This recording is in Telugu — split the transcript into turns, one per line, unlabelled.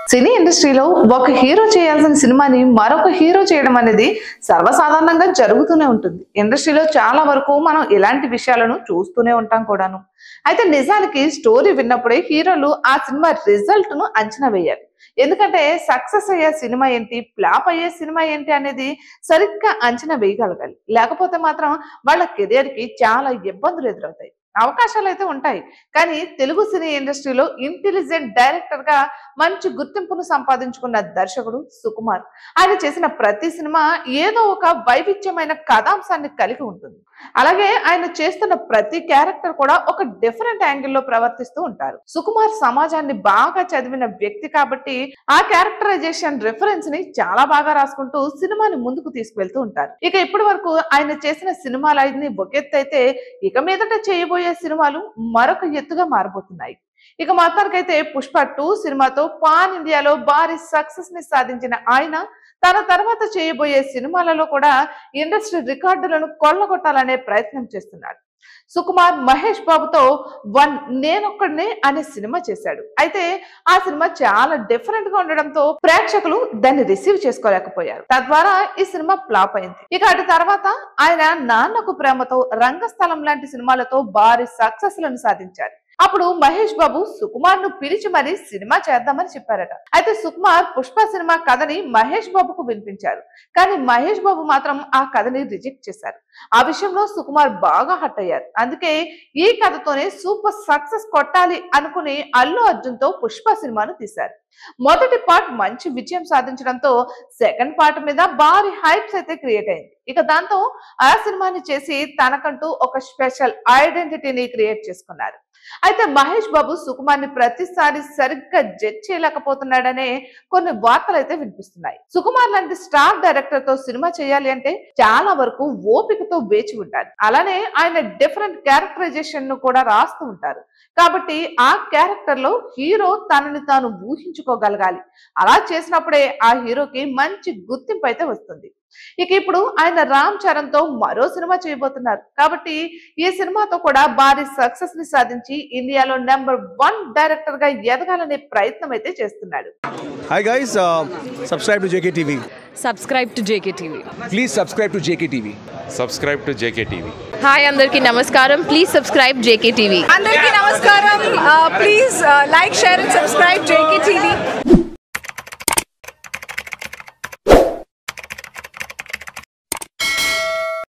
సినీ ఇండస్ట్రీలో ఒక హీరో చేయాల్సిన సినిమాని మరొక హీరో చేయడం అనేది సర్వసాధారణంగా జరుగుతూనే ఉంటుంది. ఇండస్ట్రీలో చాలా వరకు మనం ఇలాంటి విషయాలను చూస్తూనే ఉంటాం కూడాను. అయితే నిజానికి స్టోరీ విన్నప్పుడే హీరోలు ఆ సినిమా రిజల్ట్ ను అంచనా వేయాలి. ఎందుకంటే సక్సెస్ అయ్యే సినిమా ఏంటి, ఫ్లాప్ అయ్యే సినిమా ఏంటి అనేది సరిగ్గా అంచనా వేయగలగాలి. లేకపోతే మాత్రం వాళ్ళ కెరియర్ కి చాలా ఇబ్బందులు ఎదురవుతాయి. అవకాశాలు అయితే ఉంటాయి, కానీ తెలుగు సినీ ఇండస్ట్రీలో ఇంటెలిజెంట్ డైరెక్టర్ గా మంచి గుర్తింపును సంపాదించుకున్న దర్శకుడు సుకుమార్. ఆయన చేసిన ప్రతి సినిమా ఏదో ఒక వైవిధ్యమైన కథాంశాన్ని కలిగి ఉంటుంది. అలాగే ఆయన చేస్తున్న ప్రతి క్యారెక్టర్ కూడా ఒక డిఫరెంట్ యాంగిల్లో ప్రవర్తిస్తూ ఉంటారు. సుకుమార్ సమాజాన్ని బాగా చదివిన వ్యక్తి కాబట్టి ఆ క్యారెక్టరైజేషన్ రిఫరెన్స్ ని చాలా బాగా రాసుకుంటూ సినిమాని ముందుకు తీసుకువెళ్తూ ఉంటారు. ఇక ఇప్పటి వరకు ఆయన చేసిన సినిమాలన్నీ ఒక ఎత్తు అయితే, ఇక మీదట చేయబోయే సినిమాలు మరొక ఎత్తుగా మారబోతున్నాయి. ఇక మొత్తానికైతే పుష్ప 2 సినిమాతో పాన్ ఇండియాలో భారీ సక్సెస్ ని సాధించిన ఆయన తన తర్వాత చేయబోయే సినిమాలలో కూడా ఇండస్ట్రీ రికార్డులను కొల్లగొట్టాలనే ప్రయత్నం చేస్తున్నాడు. సుకుమార్ మహేష్ బాబుతో నేనొక్కడినే అనే సినిమా చేశాడు. అయితే ఆ సినిమా చాలా డిఫరెంట్ గా ఉండడంతో ప్రేక్షకులు దాన్ని రిసీవ్ చేసుకోలేకపోయారు. తద్వారా ఈ సినిమా ఫ్లాప్ అయింది. ఇక అటు తర్వాత ఆయన నాన్నకు ప్రేమతో, రంగస్థలం లాంటి సినిమాలతో భారీ సక్సెస్ లను సాధించారు. అప్పుడు మహేష్ బాబు సుకుమార్ ను పిలిచి మరీ సినిమా చేద్దామని చెప్పారట. అయితే సుకుమార్ పుష్ప సినిమా కథని మహేష్ బాబుకు వినిపించారు, కానీ మహేష్ బాబు మాత్రం ఆ కథని రిజెక్ట్ చేశారు. ఆ విషయంలో సుకుమార్ బాగా హట్ అయ్యారు. అందుకే ఈ కథతోనే సూపర్ సక్సెస్ కొట్టాలి అనుకుని అల్లు అర్జున్ తో పుష్ప సినిమాను తీశారు. మొదటి పార్ట్ మంచి విజయం సాధించడంతో సెకండ్ పార్ట్ మీద భారీ హైప్స్ అయితే క్రియేట్ అయింది. ఇక దాంతో ఆ సినిమాని చేసి తనకంటూ ఒక స్పెషల్ ఐడెంటిటీని క్రియేట్ చేసుకున్నారు. అయితే మహేష్ బాబు సుకుమార్ ని ప్రతిసారి సరిగ్గా జడ్జ్ చేయలేకపోతున్నాడనే కొన్ని వార్తలు అయితే వినిపిస్తున్నాయి. సుకుమార్ లాంటి స్టార్ డైరెక్టర్ తో సినిమా చేయాలి అంటే చాలా వరకు ఓపికతో వేచి ఉంటారు. అలానే ఆయన డిఫరెంట్ క్యారెక్టరైజేషన్ ను కూడా రాస్తూ ఉంటారు. కాబట్టి ఆ క్యారెక్టర్ లో హీరో తనని తాను ఊహించుకోగలగాలి. అలా చేసినప్పుడే ఆ హీరోకి మంచి గుర్తింపు అయితే వస్తుంది. ఇక ఇప్పుడు ఆయన రామ్ చరణ్ తో మరో సినిమా చేయబోతున్నారు. కాబట్టి ఈ సినిమాతో కూడా భారీ సక్సెస్ ని సాధించి ఇండియాలో #1 డైరెక్టర్ గా ఎదగాలనే ప్రయత్నం అయితే చేస్తున్నాడు.
Hi guys, subscribe to JKTV.
Subscribe to JKTV.
Please subscribe to JKTV.
Subscribe to JKTV.
Hi andarki namaskaram. Please subscribe JKTV.
Andarki namaskaram. Please like, share and subscribe JKTV.